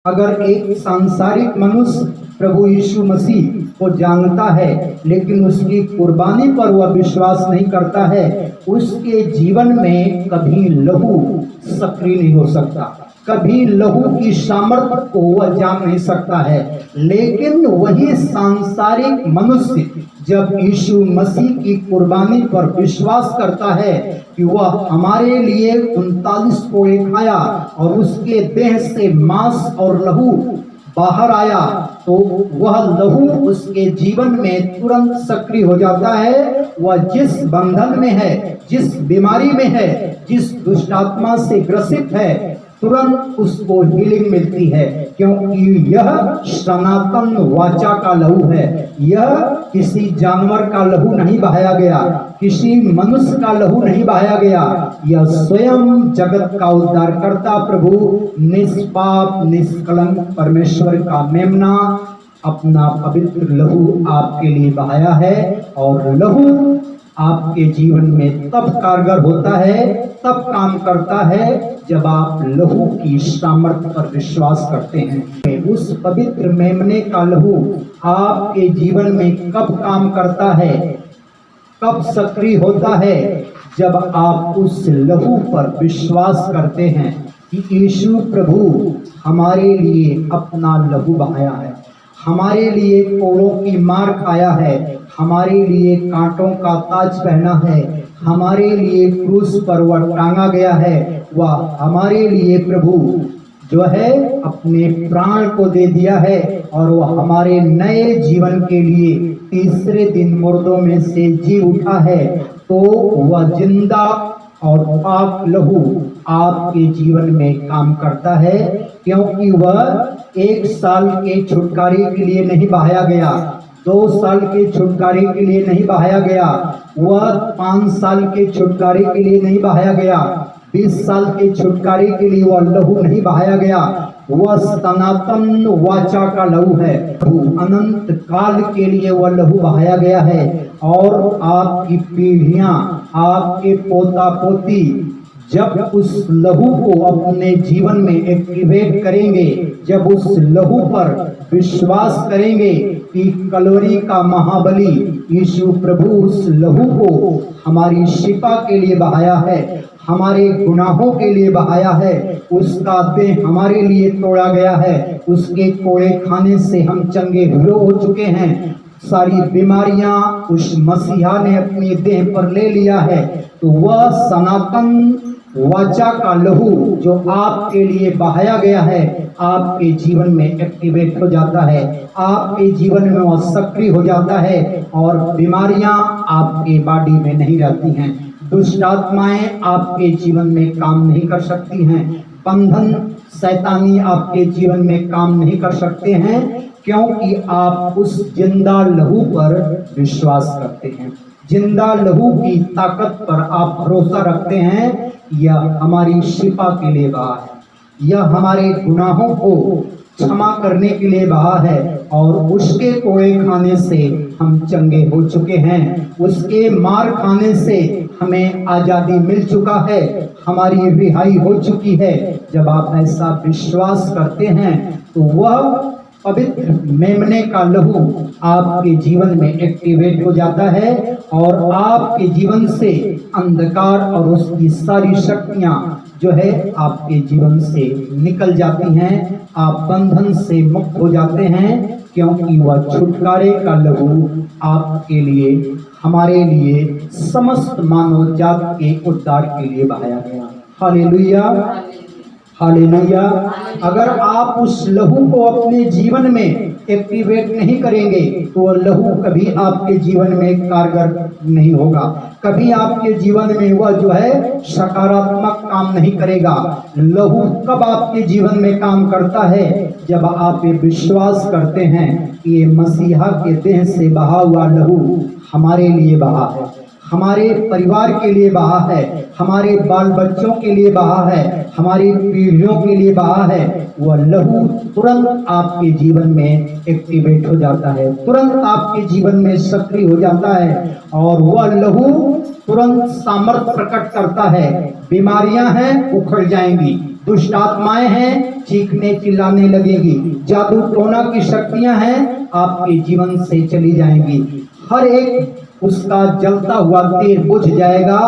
अगर एक सांसारिक मनुष्य प्रभु यीशु मसीह को जानता है लेकिन उसकी कुर्बानी पर वह विश्वास नहीं करता है, उसके जीवन में कभी लहू सक्रिय नहीं हो सकता, कभी लहू की सामर्थ्य को वह जान नहीं सकता है। लेकिन वही सांसारिक मनुष्य जब यीशु मसीह की कुर्बानी पर विश्वास करता है कि वह हमारे लिए 39 कोड़े खाया और उसके देह से मांस और लहू बाहर आया, तो वह लहू उसके जीवन में तुरंत सक्रिय हो जाता है। वह जिस बंधन में है, जिस बीमारी में है, जिस दुष्ट आत्मा से ग्रसित है, तुरंत उसको हीलिंग मिलती है, क्योंकि यह सनातन वाचा का लहू है। यह किसी जानवर का लहू नहीं बहाया गया, किसी मनुष्य का लहू नहीं बहाया गया, यह स्वयं जगत का उद्धारकर्ता प्रभु निष्पाप निष्कलंक परमेश्वर का मेमना अपना पवित्र लहू आपके लिए बहाया है। और लहू आपके जीवन में तब कारगर होता है, तब काम करता है जब आप लहू की सामर्थ्य पर विश्वास करते हैं। उस पवित्र मेमने का लहू आपके जीवन में कब काम करता है, कब सक्रिय होता है, जब आप उस लहू पर विश्वास करते हैं कि यीशु प्रभु हमारे लिए अपना लहू बहाया है, हमारे लिए कोड़ों की मार खाया है, हमारे लिए कांटों का ताज पहना है, हमारे लिए क्रूस पर वह टांगा गया है, वह हमारे लिए प्रभु जो है अपने प्राण को दे दिया है और वह हमारे नए जीवन के लिए तीसरे दिन मुर्दों में से जी उठा है। तो वह जिंदा और पाक लहू आपके जीवन में काम करता है, क्योंकि वह 1 साल के छुटकारे के लिए नहीं बहाया गया, 2 साल के छुटकारे के लिए नहीं बहाया गया, वह 5 साल के छुटकारे के लिए नहीं बहाया गया, 20 साल के छुटकारे के लिए वह लहू नहीं बहाया गया। वह सनातन वाचा का लहू है, अनंत काल के लिए वह लहू बहाया गया है। और आपकी पीढ़ियां, आपके पोता पोती जब उस लहू को अपने जीवन में एक्टिवेट करेंगे, जब उस लहू पर विश्वास करेंगे कि कलोरी का महाबली यीशु प्रभु उस लहू को हमारी शिफा के लिए बहाया है, हमारे गुनाहों के लिए बहाया है, उसका देह हमारे लिए तोड़ा गया है, उसके कोड़े खाने से हम चंगे हो चुके हैं, सारी बीमारियां उस मसीहा ने अपने देह पर ले लिया है। तो वह सनातन वाचा का लहू जो आपके लिए बहाया गया है, आपके जीवन में एक्टिवेट हो जाता है, आपके जीवन में वह सक्रिय हो जाता है और बीमारियां आपके बॉडी में नहीं रहती हैं, दुष्ट आत्माएं आपके जीवन में काम नहीं कर सकती हैं, बंधन शैतानी आपके जीवन में काम नहीं कर सकते हैं, क्योंकि आप उस जिंदा लहू पर विश्वास करते हैं, जिंदा लहू की ताकत पर आप भरोसा रखते हैं। यह हमारी शिफा के लिए बहा है, यह हमारे गुनाहों को क्षमा करने के लिए बहा है और उसके कोड़े खाने से हम चंगे हो चुके हैं, उसके मार खाने से हमें आजादी मिल चुका है, हमारी रिहाई हो चुकी है। जब आप ऐसा विश्वास करते हैं तो वह पवित्र मेमने का लहू आपके जीवन में एक्टिवेट हो जाता है और आपके जीवन से अंधकार और उसकी सारी शक्तियां जो है आपके जीवन से निकल जाती हैं, आप बंधन से मुक्त हो जाते हैं, क्योंकि वह छुटकारे का लहू आपके लिए, हमारे लिए, समस्त मानव जात के उद्धार के लिए बहाया गया। Hallelujah, hallelujah. अगर आप उस लहू को अपने जीवन में एक्टिवेट नहीं करेंगे तो वह लहू कभी आपके जीवन में कारगर नहीं होगा, कभी आपके जीवन में वह जो है सकारात्मक काम नहीं करेगा। लहू कब आपके जीवन में काम करता है? जब आप ये विश्वास करते हैं कि ये मसीहा के देह से बहा हुआ लहू हमारे लिए बहा है, हमारे परिवार के लिए बहा है, हमारे बाल बच्चों के लिए बहा है, हमारी पीढ़ियों के लिए बहा है। वह लहू तुरंत आपके जीवन में एक्टिवेट हो जाता है, तुरंत आपके जीवन में सक्रिय हो जाता है और वह लहू तुरंत सामर्थ्य प्रकट करता है। बीमारियां हैं उखड़ जाएंगी, दुष्ट आत्माएं हैं, चीखने चिल्लाने लगेगी। जादू टोना की शक्तियां हैं, आपके जीवन से चली जाएंगी। हर एक उसका जलता हुआ तीर बुझ जाएगा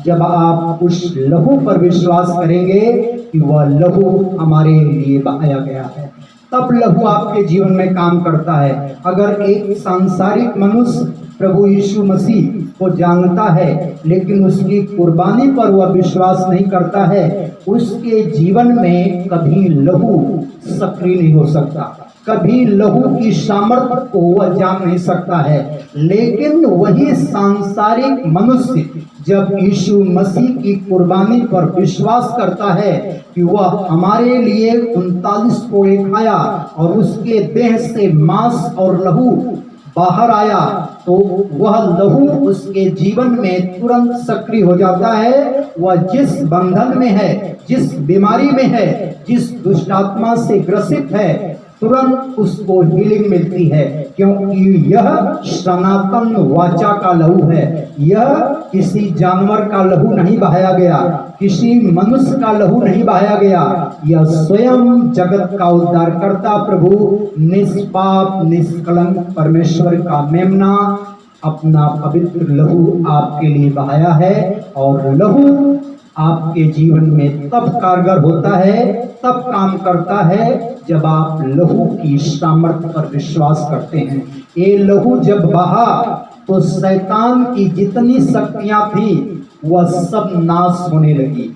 जब आप उस लहू पर विश्वास करेंगे कि वह लहू हमारे लिए बहाया गया है। तब लहू आपके जीवन में काम करता है। अगर एक सांसारिक मनुष्य प्रभु यीशु मसीह को जानता है लेकिन उसकी कुर्बानी पर वह विश्वास नहीं करता है, उसके जीवन में कभी लहू सक्रिय नहीं हो सकता, कभी लहू की सामर्थ्य को वह जान नहीं सकता है। लेकिन वही सांसारिक मनुष्य जब यीशु मसीह की कुर्बानी पर विश्वास करता है कि वह हमारे लिए 39 कोड़े खाया और उसके देह से मांस और लहू बाहर आया, तो वह लहू उसके जीवन में तुरंत सक्रिय हो जाता है। वह जिस बंधन में है, जिस बीमारी में है, जिस दुष्ट आत्मा से ग्रसित है, तुरंत उसको हीलिंग मिलती है, क्योंकि यह सनातन वाचा का लहू है। यह किसी जानवर का लहू नहीं बहाया गया, किसी मनुष्य का लहू नहीं बहाया गया। यह स्वयं जगत का उद्धारकर्ता प्रभु निष्पाप निष्कलंक परमेश्वर का मेमना अपना पवित्र लहू आपके लिए बहाया है। और लहू आपके जीवन में तब कारगर होता है, तब काम करता है जब आप लहू की सामर्थ्य पर विश्वास करते हैं। ये लहू जब बहा तो शैतान की जितनी शक्तियां थी वह सब नाश होने लगी।